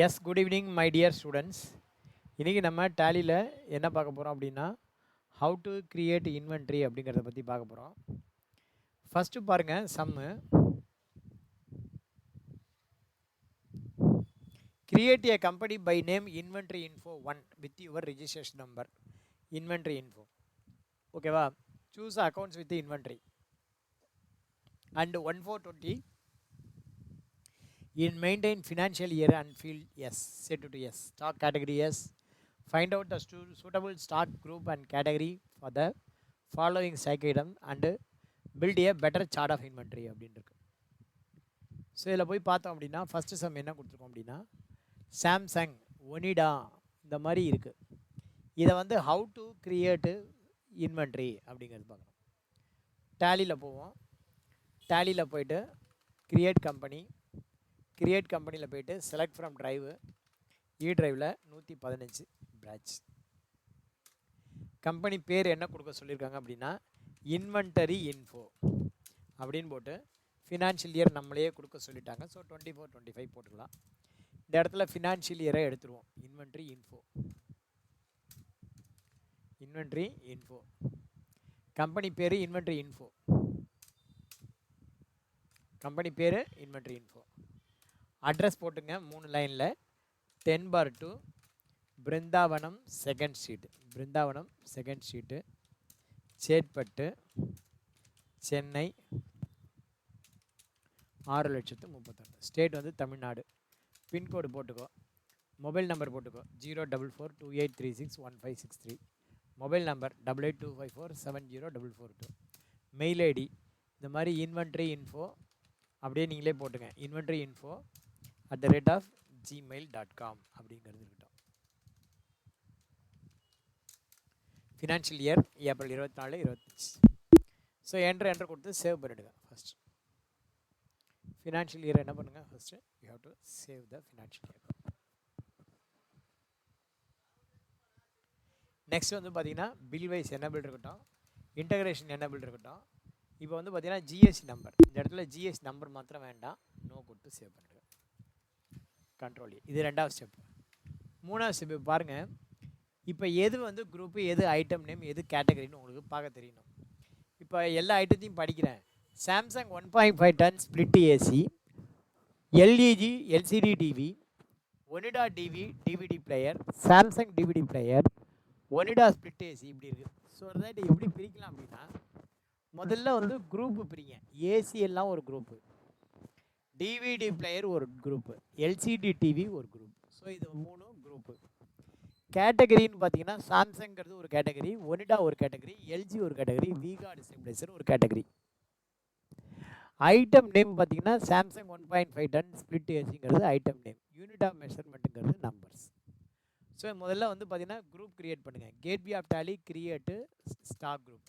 S, good evening my dear students. இன்றைக்கி நம்ம டேலியில் என்ன பார்க்க போகிறோம் அப்படின்னா, ஹவு டு கிரியேட் இன்வென்ட்ரி அப்படிங்கிறத பற்றி பார்க்க போகிறோம். ஃபஸ்ட்டு பாருங்கள், சம்மு create a company by name inventory info 1 with your registration number. Inventory info, ஓகேவா? Choose accounts with inventory and 1420 in maintain financial year and field yes, set to yes, stock category yes, find out the suitable stock group and category for the following stock item and build a better chart of inventory அப்படின்னு இருக்கு. So இதில் போய் பார்த்தோம் அப்படின்னா first some என்ன கொடுத்துருக்கோம் அப்படின்னா, Samsung, Onida இந்த மாதிரி இருக்குது. இதை வந்து ஹவு டு கிரியேட்டு இன்வென்ட்ரி அப்படிங்கிறது பார்க்கணும். டேலியில் போவோம். டேலியில் போய்ட்டு கிரியேட் கம்பெனியில் போய்ட்டு செலக்ட் ஃப்ரம் ட்ரைவு, ட்ரைவில் 115 பிரான்ச். கம்பெனி பேர் என்ன கொடுக்க சொல்லியிருக்காங்க அப்படின்னா, இன்வென்டரி இன்ஃபோ அப்படின்னு போட்டு ஃபினான்ஷியல் இயர் நம்மளையே கொடுக்க சொல்லிட்டாங்க. ஸோ 24-25 போட்டுக்கலாம். இந்த இடத்துல ஃபினான்ஷியல் இயரை எடுத்துருவோம். இன்வென்ட்ரி இன்ஃபோ கம்பெனி பேர் இன்வென்ட்ரி இன்ஃபோ. அட்ரஸ் போட்டுங்க 3 லைனில். 10/2 Brindavanam second street, Chetpet, Chennai 6,32,000. State வந்து தமிழ்நாடு. பின்கோடு போட்டுக்கோ. மொபைல் நம்பர் போட்டுக்கோ 04428361563. Mobile number 8825470442. மெயில் ஐடி இந்த மாதிரி இன்வென்ட்ரி இன்ஃபோ அப்படியே நீங்களே போட்டுங்க. இன்வென்ட்ரி இன்ஃபோ @gmail.com அப்படிங்கிறது இருக்கட்டும். Financial year April 24-25. So enter கொடுத்து சேவ் பண்ணிவிடுங்க. ஃபஸ்ட் ஃபினான்ஷியல் இயர் என்ன பண்ணுங்கள், first you have to save the financial year. Next வந்து பார்த்தீங்கன்னா பில் வைஸ் எனபிள் இருக்கட்டும், இன்டகிரேஷன் எனபிள் இருக்கட்டும். இப்போ வந்து பார்த்தீங்கன்னா ஜிஎஸ்டி நம்பர், இந்த இடத்துல ஜிஎஸ்டி நம்பர் மாத்திரம் வேண்டாம், நோ கொடுத்து சேவ் பண்ணிவிடுங்க. கண்ட்ரோல். இது 2வது ஸ்டெப். 3வது ஸ்டெப்பு பாருங்கள். இப்போ எது வந்து குரூப்பு, எது ஐட்டம் நேம், எது கேட்டகரின்னு உங்களுக்கு பார்க்க தெரியணும். இப்போ எல்லா ஐட்டத்தையும் படிக்கிறேன். Samsung 1.5 ton split AC, LG LCD TV, Onida DVD player, Samsung DVD player, Onida split AC இப்படி இருக்குது. ஸோ தட் எப்படி பிரிக்கலாம் அப்படின்னா, முதல்ல வந்து குரூப்பு பிரிங்க. ஏசி எல்லாம் ஒரு குரூப்பு, டிவிடி பிளேயர் ஒரு குரூப்பு, எல்சிடி டிவி ஒரு குரூப். ஸோ இது 3 குரூப்பு. கேட்டகரின்னு பார்த்தீங்கன்னா சாம்சங்கிறது ஒரு கேட்டகரி, ஒனிடா ஒரு கேட்டகரி, எல்ஜி ஒரு கேட்டகரி, விகார்டு ஸ்டெபிலைசர் ஒரு கேட்டகரி. ஐட்டம் நேம் பார்த்தீங்கன்னா சாம்சங் 1.5 டன் ஸ்பிளிட் ஏசிங்கிறது ஐட்டம் நேம், யூனிட் ஆஃப் மெஷர்மெண்ட்டுங்கிறது நம்பர்ஸ். ஸோ முதல்ல வந்து பார்த்தீங்கன்னா குரூப் கிரியேட் பண்ணுங்கள். Gateway of Tally create stock group.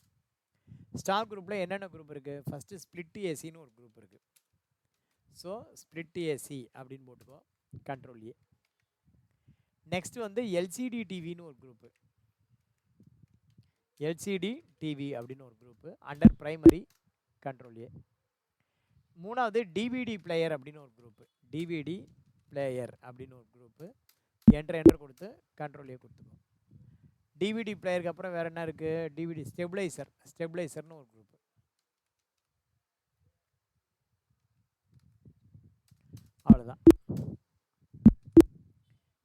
Stock குரூப்பில் என்னென்ன குரூப் இருக்குது? ஃபஸ்ட்டு ஸ்பிளிட் ஏசின்னு ஒரு குரூப் இருக்குது. ஸோ ஸ்பிளிட் ஏசி அப்படின்னு போட்டுக்கோ, கண்ட்ரோல் ஏ. நெக்ஸ்ட்டு வந்து எல்சிடி டிவின்னு ஒரு குரூப்பு, எல்சிடி டிவி அப்படின்னு ஒரு குரூப்பு அண்டர் ப்ரைமரி, கண்ட்ரோல் ஏ. 3வது டிவிடி பிளேயர் அப்படின்னு ஒரு குரூப்பு, டிவிடி பிளேயர் அப்படின்னு ஒரு குரூப்பு. என்ட்ரு கொடுத்து கண்ட்ரோல் ஏ கொடுத்துக்கோ. டிவிடி பிளேயருக்கு அப்புறம் வேறு என்ன இருக்குது? டிவிடி ஸ்டெபிலைசர்னு ஒரு குரூப்பு. அவ்வளோதான்.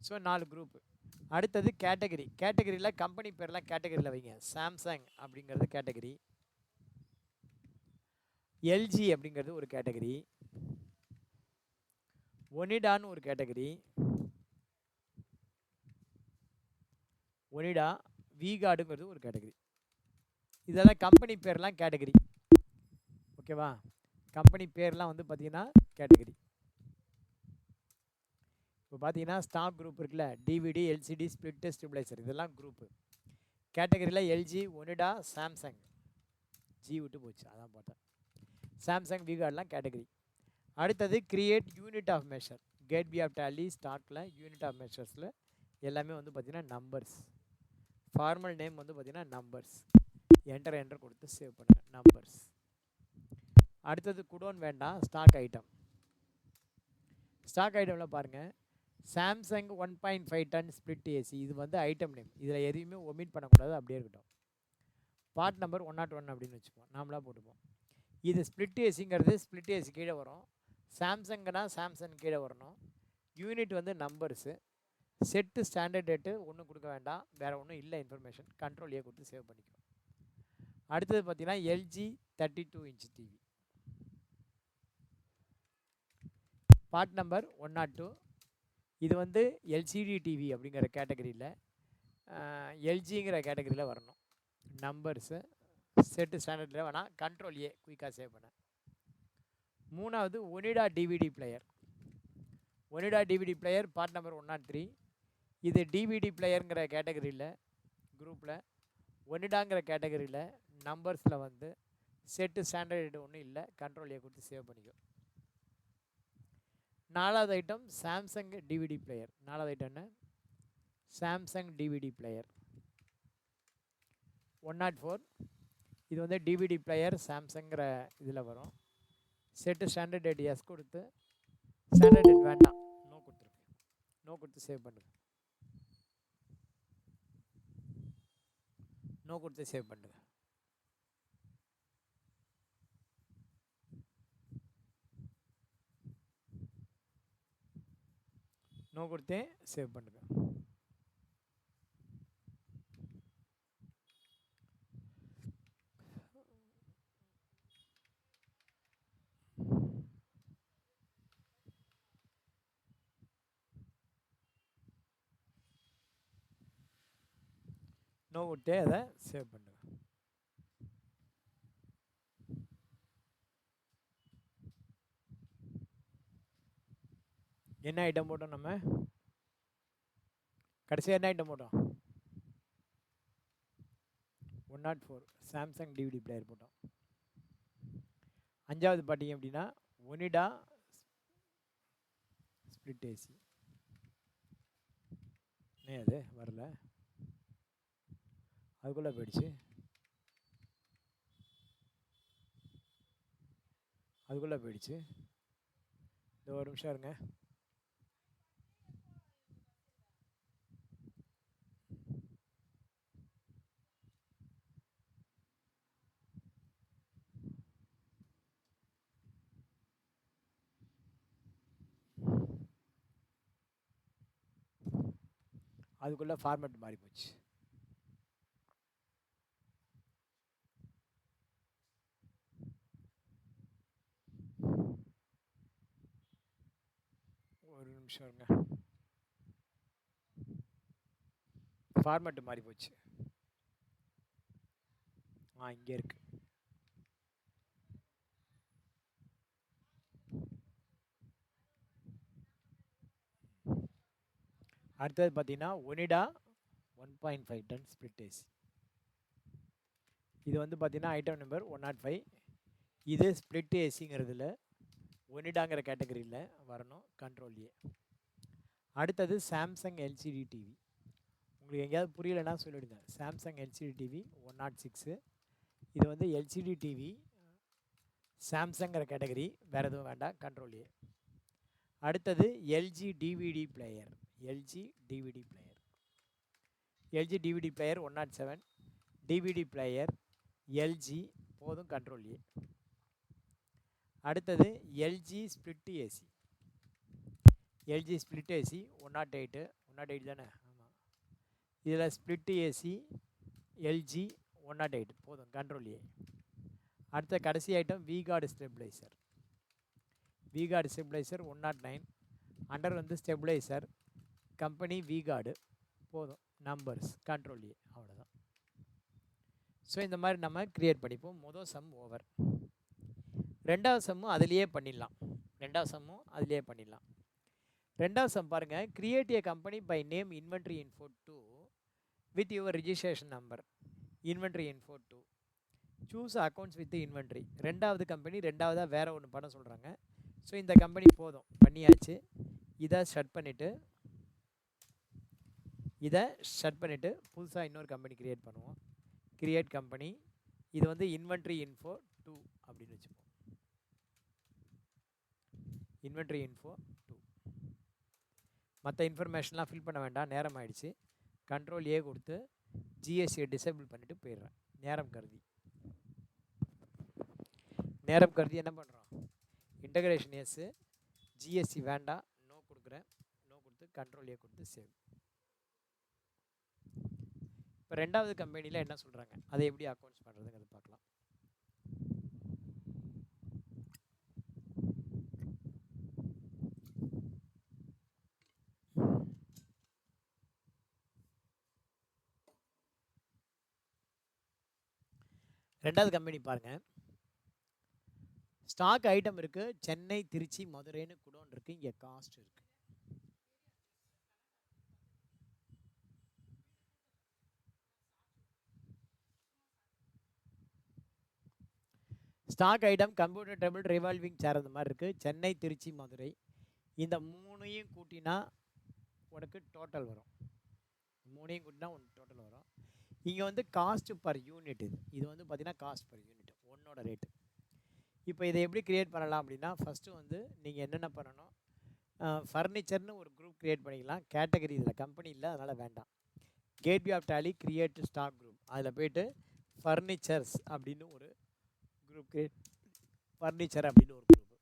So 4 group. அடுத்தது கேட்டகரியில் கம்பெனி பேர்லாம் கேட்டகரியில் வைங்க. சாம்சங் அப்படிங்கிறது கேட்டகரி, எல்ஜி அப்படிங்கிறது ஒரு கேட்டகரி, ஒனிடான்னு ஒரு கேட்டகரி, ஒனிடா விகார்டுங்கிறது ஒரு கேட்டகரி. இதெல்லாம் கம்பெனி பேர்லாம் கேட்டகரி, ஓகேவா? கம்பெனி பேர்லாம் வந்து பார்த்தீங்கன்னா கேட்டகரி. இப்போ பார்த்தீங்கன்னா ஸ்டாக் குரூப் இருக்குல்ல, டிவிடி எல்சிடி ஸ்பிளிட் ஸ்டெபிலைசர் இதெல்லாம் குரூப்பு. கேட்டகரியில் எல்ஜி, ஒனிடா, சாம்சங், ஜி விட்டு போச்சு அதான் பார்த்தேன், சாம்சங் விகார்ட்லாம் கேட்டகரி. அடுத்தது create unit of measure. Gateway of Tally ஸ்டாக்கில் யூனிட் ஆஃப் மெஷர்ஸில் எல்லாமே வந்து பார்த்தீங்கன்னா நம்பர்ஸ். ஃபார்மல் நேம் வந்து பார்த்தீங்கன்னா நம்பர்ஸ். என்டர் கொடுத்து சேவ் பண்ணுங்கள், நம்பர்ஸ். அடுத்தது குடோன் வேண்டாம், ஸ்டாக் ஐட்டமில் பாருங்கள் சாம்சங் 1.5 டன் ஸ்பிளிட் ஏசி, இது வந்து ஐட்டம் நேம். இதில் எதையுமே ஒமிட் பண்ணக்கூடாது, அப்படியே இருக்கட்டும். பார்ட் நம்பர் 101 அப்படின்னு வச்சுப்போம், நாமளாக போட்டுப்போம். இது ஸ்பிளிட் ஏசிங்கிறது ஸ்பிளிட் ஏசி கீழே வரும். சாம்சங்னா சாம்சங் கீழே வரணும். யூனிட் வந்து நம்பர்ஸு. செட்டு ஸ்டாண்டர்ட் டேட்டு ஒன்றும் கொடுக்க வேண்டாம், வேறு ஒன்றும் இல்லை இன்ஃபர்மேஷன். கண்ட்ரோல் ஏ கொடுத்து சேவ் பண்ணிக்கும். அடுத்தது பார்த்தீங்கன்னா LG 32 inch TV, part number 102. இது வந்து எல்சிடி டிவி அப்படிங்கிற கேட்டகரியில், எல்ஜிங்கிற கேட்டகரியில் வரணும். நம்பர்ஸு செட்டு ஸ்டாண்டர்டில் வேணால், கண்ட்ரோல் ஏ குயிக்காக சேவ் பண்ண. மூணாவது Onida DVD player. Onida DVD player part number 103. இது டிவிடி பிளேயருங்கிற கேட்டகரியில் குரூப்பில், ஒனிடாங்கிற கேட்டகரியில் நம்பர்ஸில் வந்து செட்டு ஸ்டாண்டர்டு ஒன்றும் இல்லை, கண்ட்ரோல் ஏ கொடுத்து சேவ் பண்ணிக்கும். நாலாவது ஐட்டம் சாம்சங் டிவிடி பிளேயர். நாலாவது ஐட்டம் என்ன? Samsung DVD player 104. இது வந்து டிவிடி பிளேயர் சாம்சங்கிற இதில் வரும். செட்டு ஸ்டாண்டர்ட் டேட் எஸ் கொடுத்து, ஸ்டாண்டர்ட் டேட் வேண்டாம், நோ கொடுத்துருக்கு, நோ கொடுத்து சேவ் பண்ணுங்க, நோ கொடுத்து சேவ் பண்ணுங்க. நோ கொடுத்தே சேவ் பண்ணுங்க. நோ கொடுத்தே அதை சேவ் பண்ணுங்க. என்ன ஐட்டம் போட்டோம் நம்ம? கடைசியாக என்ன ஐட்டம் போட்டோம்? 104 சாம்சங் டிவிடி பிளேயர் போட்டோம். அஞ்சாவது பார்த்தீங்க அப்படின்னா ஒனிடா ஸ்பிளிட் ஏசி. அது வரல, அதுக்குள்ளே போயிடுச்சு, அதுக்குள்ளே போயிடுச்சு. இந்த ஒரு நிமிஷம் இருங்க. அதுக்குள்ளே ஃபார்மேட் மாறி போச்சு. ஒரு நிமிஷம் இருங்க, ஃபார்மேட் மாறி போச்சு. இங்கே இருக்கு. அடுத்தது பார்த்தீங்கன்னா ஒனிடா 1.5 டன் ஸ்பிளிட் ஏசி. இது வந்து பார்த்தீங்கன்னா ஐட்டம் நம்பர் 105. இது ஸ்பிளிட் ஏசிங்கிறதுல ஒனிடாங்கிற கேட்டகரியில் வரணும், கண்ட்ரோல் ஏ. அடுத்தது சாம்சங் எல்சிடி டிவி. உங்களுக்கு எங்கேயாவது புரியலைன்னா சொல்லிவிடுங்க. Samsung LCD TV 106. இது வந்து எல்சிடி டிவி சாம்சங்கிற கேட்டகரி, வேறு எதுவும் வேண்டாம், கண்ட்ரோல் ஏ. அடுத்தது LG DVD player. LG DVD player, LG DVD player 107. DVD player LG போதும், கண்ட்ரோல் ஏ. அடுத்தது LG split AC. LG split AC 108. 108 தானே? ஆமாம். இதில் ஸ்பிளிட் ஏசி எல்ஜி 108 போதும், கண்ட்ரோல் ஏ. அடுத்த கடைசி item V-Guard stabiliser. V-Guard stabiliser 109. Under வந்து ஸ்டெபிளைசர், கம்பெனி விகார்டு, போதும், நம்பர்ஸ், கண்ட்ரோல் ஏ, அவ்வளோதான். ஸோ இந்த மாதிரி நம்ம க்ரியேட் பண்ணிப்போம். மொதல் சம் ஓவர். ரெண்டாவது சம்மும் அதிலேயே பண்ணிடலாம். ரெண்டாவது சம் பாருங்கள். Create a company by name inventory info 2 with your registration number. Inventory info 2. Choose accounts with inventory. ரெண்டாவது கம்பெனி ரெண்டாவதாக வேறு ஒன்று பண்ண சொல்கிறாங்க. ஸோ இந்த கம்பெனி போதும், பண்ணியாச்சு. இதை ஷட் பண்ணிவிட்டு புதுசாக இன்னொரு கம்பெனி க்ரியேட் பண்ணுவோம். Create company. இது வந்து இன்வென்ட்ரி இன்ஃபோ 2 அப்படின்னு வச்சுப்போம். Inventory info 2. மற்ற இன்ஃபர்மேஷன்லாம் ஃபில் பண்ண வேண்டாம், நேரம் ஆயிடுச்சு. கண்ட்ரோல் ஏ கொடுத்து ஜிஎஸ்சியை டிசேபிள் பண்ணிவிட்டு போயிடுறேன். நேரம் கருதி என்ன பண்ணுறோம், இன்டகிரேஷன் எஸ்ஸு, ஜிஎஸ்சி வேண்டாம், நோ கொடுக்குறேன். நோ கொடுத்து கண்ட்ரோல் ஏ கொடுத்து சேவ். இப்போ ரெண்டாவது கம்பெனியில் என்ன சொல்கிறாங்க, அதை எப்படி அக்கௌண்ட்ஸ் பண்ணுறதுங்கிறது பார்க்கலாம். ரெண்டாவது கம்பெனி பாருங்கள். ஸ்டாக் ஐட்டம் இருக்குது, சென்னை, திருச்சி, மதுரைன்னு குடோன் இருக்குது, இங்கே காஸ்ட் இருக்குது. Stock item, computer table, revolving chair அந்த மாதிரி இருக்குது. சென்னை, திருச்சி, மதுரை இந்த மூணையும் கூட்டினா உனக்கு டோட்டல் வரும். மூணையும் கூட்டினா உனக்கு டோட்டல் வரும். இங்கே வந்து காஸ்ட் பர் யூனிட், இது வந்து பார்த்தீங்கன்னா காஸ்ட் பர் யூனிட் ஒன்னோட ரேட்டு. இப்போ இதை எப்படி க்ரியேட் பண்ணலாம் அப்படின்னா, ஃபஸ்ட்டு வந்து நீங்கள் என்னென்ன பண்ணணும், ஃபர்னிச்சர்னு ஒரு குரூப் க்ரியேட் பண்ணிக்கலாம். கேட்டகரி இதில் கம்பெனி இல்லை, அதனால் வேண்டாம். Gateway of Tally create stock group, அதில் போய்ட்டு ஃபர்னிச்சர்ஸ் அப்படின்னு ஒரு குரூப் கிரியேட், ஃபர்னிச்சர் அப்படின்னு ஒரு குரூப்.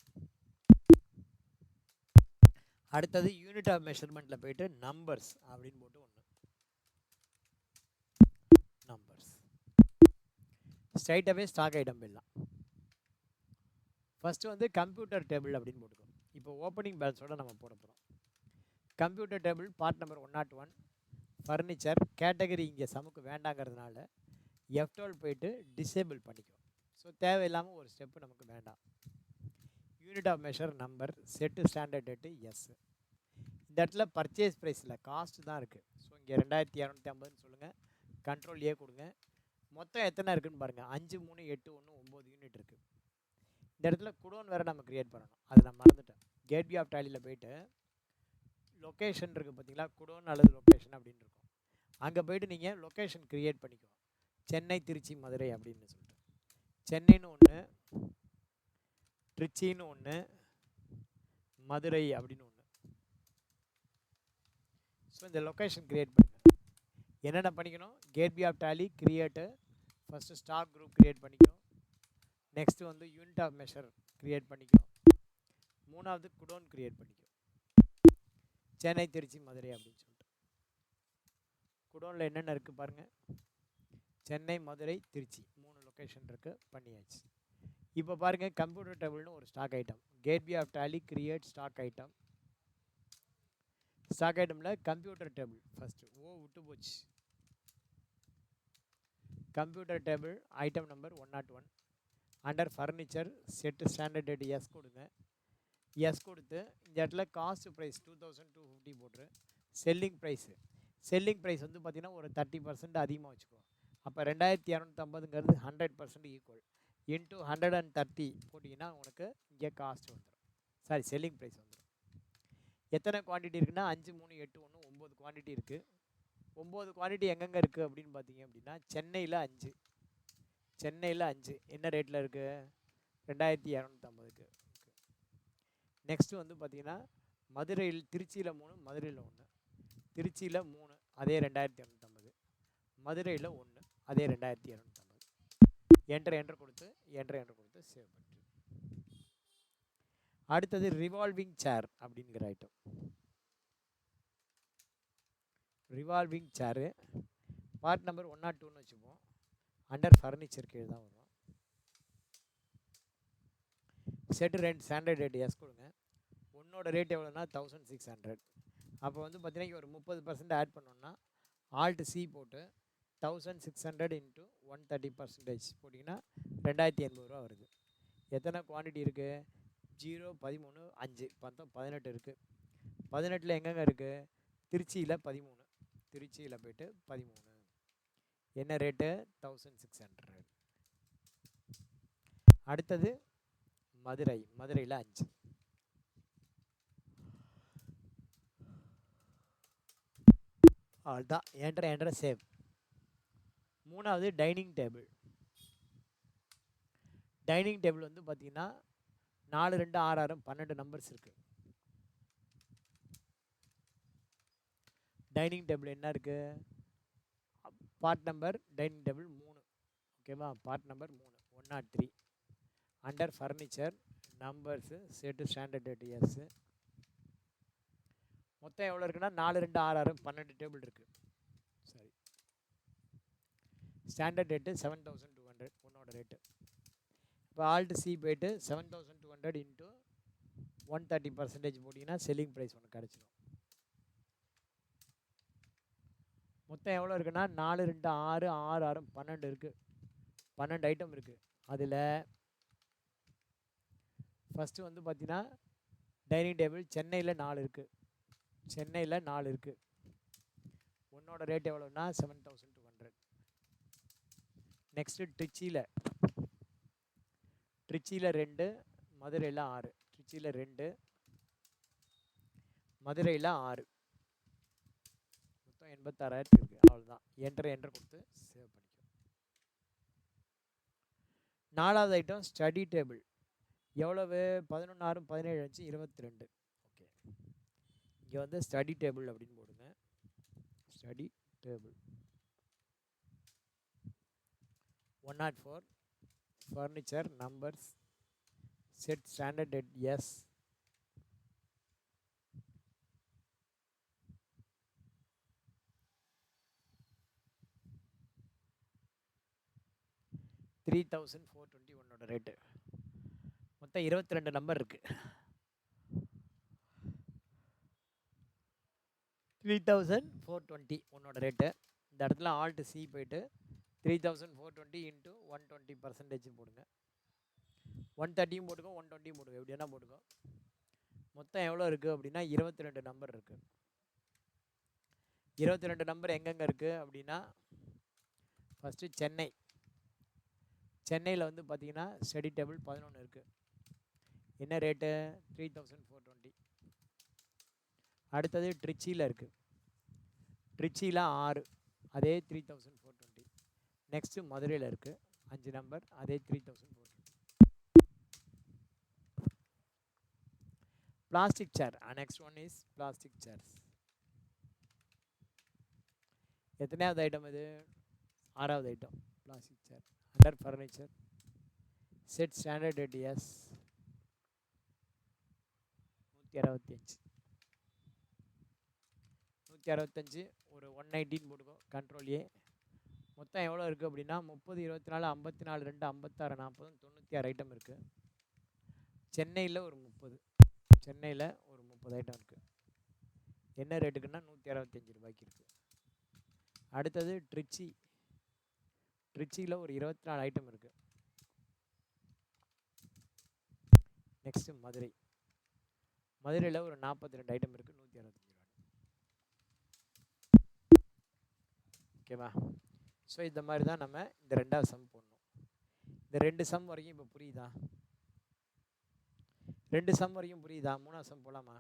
அடுத்தது யூனிட் ஆஃப் மெஷர்மெண்ட்டில் போய்ட்டு நம்பர்ஸ் அப்படின்னு போட்டு ஒன்று, நம்பர்ஸ். ஸ்ட்ரைட்டாகவே ஸ்டாக் ஐட்டம் போயிடலாம். ஃபஸ்ட்டு வந்து கம்ப்யூட்டர் டேபிள் அப்படின்னு போட்டுக்கோம். இப்போ ஓப்பனிங் பேலன்ஸோடு நம்ம போட போகிறோம். Computer table part number 101 furniture category இங்கே சமுக்கு வேண்டாங்கிறதுனால F12 போய்ட்டு டிசேபிள் பண்ணிக்கும். ஸோ தேவையில்லாமல் ஒரு ஸ்டெப்பு நமக்கு வேண்டாம். Unit of measure number, set standard rates. இந்த இடத்துல பர்ச்சேஸ் ப்ரைஸில் காஸ்ட்டு தான் இருக்குது. ஸோ இங்கே 2250 சொல்லுங்கள், கண்ட்ரோல் ஏ கொடுங்க. மொத்தம் எத்தனை இருக்குதுன்னு பாருங்கள், 5, 3, 8, 1, 9 யூனிட் இருக்குது. இந்த இடத்துல குடோன் வேறு நம்ம க்ரியேட் பண்ணணும், அது நான் மறந்துட்டேன். கேட்வே ஆஃப் டேலியில் போய்ட்டு லொக்கேஷன் இருக்குது பார்த்தீங்களா, குடோன் அல்லது லொக்கேஷன் அப்படின்னு இருக்கும். அங்கே போய்ட்டு நீங்கள் லொக்கேஷன் க்ரியேட் பண்ணிக்கோ. சென்னை, திருச்சி, மதுரை அப்படின்னு சொல்லிட்டு, சென்னைன்னு ஒன்று, திருச்சின்னு ஒன்று, மதுரை அப்படின்னு ஒன்று. ஸோ இந்த லொக்கேஷன் க்ரியேட் பண்ணுங்கள். என்னென்ன பண்ணிக்கணும், gateway of Tally create, first stock group create பண்ணிக்கோ. நெக்ஸ்ட்டு வந்து யூனிட் ஆஃப் மெஷர் க்ரியேட் பண்ணிக்கோ. மூணாவது குடோன் க்ரியேட் பண்ணிக்கோ, சென்னை, திருச்சி, மதுரை அப்படின்னு சொல்லிட்டு. குடோனில் என்னென்ன இருக்குது பாருங்கள், சென்னை, மதுரை, திருச்சி 3 லொக்கேஷன் இருக்குது, பண்ணியாச்சு. இப்போ பாருங்கள், கம்ப்யூட்டர் டேபிள்னு ஒரு stock item, gateway of Tally create stock item. Stock ஐட்டமில் கம்ப்யூட்டர் டேபிள் ஃபஸ்ட்டு விட்டு போச்சு. Computer table item number 101 under furniture set standard date yes கொடுங்க. எஸ் கொடுத்து இந்த இடத்துல காஸ்ட் ப்ரைஸ் 2250 போட்டுரு. செல்லிங் ப்ரைஸ் வந்து பார்த்திங்கன்னா ஒரு 30% அதிகமாக வச்சுக்கோ. அப்போ 2250ங்கிறது 100% ஈக்குவல் இன்ட்டு 130 போட்டிங்கன்னா உனக்கு இங்கே காஸ்ட் வந்துடும், சாரி செல்லிங் ப்ரைஸ் வந்துடும். எத்தனை குவான்டிட்டி இருக்குன்னா 5, 3, 8, 1, 9 குவான்டிட்டி இருக்குது. 9 குவான்டிட்டி எங்கெங்கே இருக்குது அப்படின்னு பார்த்தீங்க அப்படின்னா, சென்னையில் 5 என்ன ரேட்டில் இருக்குது, 2250க்கு. நெக்ஸ்ட்டு வந்து பார்த்திங்கன்னா திருச்சியில் 3, மதுரையில் 1, திருச்சியில் 3 அதே 2250, மதுரையில் 1 அதே 2250. என்டர் கொடுத்து சேவ் பண்ணிட்டு. அடுத்தது ரிவால்விங் சேர் அப்படிங்கிற item. Revolving chair part number 102ன்னு வச்சுப்போம். அண்டர் ஃபர்னிச்சர் கீழே தான் வரும். Set rent standard rates கொடுங்க. ஒன்னோட ரேட் எவ்வளோன்னா 1600. அப்போ வந்து பார்த்தீங்கன்னா ஒரு 30% ஆட் பண்ணோன்னா ஆல்ட் சி போட்டு 1600 இன்ட்டு 130% போட்டிங்கன்னா 2800 ரூபா வருது. எத்தனை குவான்டிட்டி இருக்குது, 0, 13, 5 மொத்தம் 18 இருக்குது. 18ல் எங்கெங்கே இருக்குது, திருச்சியில் 13, திருச்சியில் போய்ட்டு 13 என்ன ரேட்டு 1600. அடுத்தது மதுரையில் 5. அவ்வளோதான், என்டர் சேவ். மூணாவது டைனிங் டேபிள் வந்து பார்த்தீங்கன்னா 4, 2, 6, 6, 12 நம்பர்ஸ் இருக்குது. டைனிங் டேபிள் என்ன இருக்குது, பார்ட் நம்பர் டைனிங் டேபிள் 3. ஓகேவா, part number 3 103. Under furniture numbers set standard date S. மொத்தம் எவ்வளோ இருக்குன்னா 4 2 6 6 12 டேபிள் இருக்குது. சரி, ஸ்டாண்டர்ட் ரேட்டு 7200 உன்னோட ரேட்டு. இப்போ ஆல்ட் சி போய்ட்டு 7200 இன்ட்டு 130% போட்டிங்கன்னா செல்லிங் ப்ரைஸ் ஒன்று கிடச்சிடும். மொத்தம் எவ்வளோ இருக்குன்னா 4 2 6 6 6 12 இருக்குது. 12 ஐட்டம் இருக்குது. அதில் ஃபஸ்ட்டு வந்து பார்த்தீங்கன்னா டைனிங் டேபிள் சென்னையில் 4 இருக்குது. சென்னையில் 4 இருக்குது. உன்னோட ரேட் எவ்வளோன்னா 7200. நெக்ஸ்ட்டு ட்ரிச்சியில் 2, மதுரையில் 6. ட்ரிச்சியில் 2, மதுரையில் 6. மொத்தம் 86,000 இருக்குது. அவ்வளோதான். என்டர் கொடுத்து சேவ் பண்ணிக்கோ. 4வது ஐட்டம் ஸ்டடி டேபிள். எவ்வளவு, 11 6 17 5 22. ஓகே, இங்கே வந்து ஸ்டடி டேபிள் அப்படின்னு போடுங்க. Study table 104. Furniture numbers set standard date S. $3,420 உன்னோட ரேட்டு. மொத்தம் 22 நம்பர் இருக்குது. 3,420 உன்னோட ரேட்டு. இந்த இடத்துல ஆல்ட் சி போய்ட்டு 3,420 இன்ட்டு 120% போடுங்க. 130 போட்டுக்கோ, 120 போட்டுக்கோ, எப்படி வேணால் போட்டுக்கோ. மொத்தம் எவ்வளோ இருக்குது அப்படின்னா 22 நம்பர் இருக்குது. 22 நம்பர் எங்கெங்கே இருக்குது அப்படின்னா, ஃபஸ்ட்டு சென்னையில் வந்து பார்த்தீங்கன்னா ஸ்டடி டேபிள் 11 இருக்குது. என்ன ரேட்டு, 3,420. அடுத்தது ட்ரிச்சியில் இருக்குது. ட்ரிச்சியில் 6, அதே 3,420. நெக்ஸ்ட்டு மதுரையில் இருக்குது 5 நம்பர், அதே 3,420. Plastic chair, next one is plastic chairs. எத்தனையாவது ஐட்டம் இது, 6வது item plastic chair. Under furniture set standard date S. 165 ஒரு 119 போட்டுக்கோ, கண்ட்ரோல் ஏ. மொத்தம் எவ்வளோ இருக்குது அப்படின்னா 30 24 54 2 56 40 96 ஐட்டம் இருக்குது. சென்னையில் ஒரு 30 ஐட்டம் இருக்குது. என்ன ரேட்டுக்குன்னா 165 ரூபாய்க்கு இருக்குது. அடுத்தது ட்ரிச்சியில் ஒரு 24 ஐட்டம் இருக்குது. நெக்ஸ்ட்டு மதுரையில் ஒரு 42 ஐட்டம் இருக்குது. 165 ரூபா. ஓகேவா? ஸோ இந்த மாதிரி தான் நம்ம இந்த 2வது சம் போடணும். இந்த 2 சம் வரைக்கும் இப்போ புரியுதா? 2 சம் வரைக்கும் புரியுதா? 3வது சம் போகலாமா?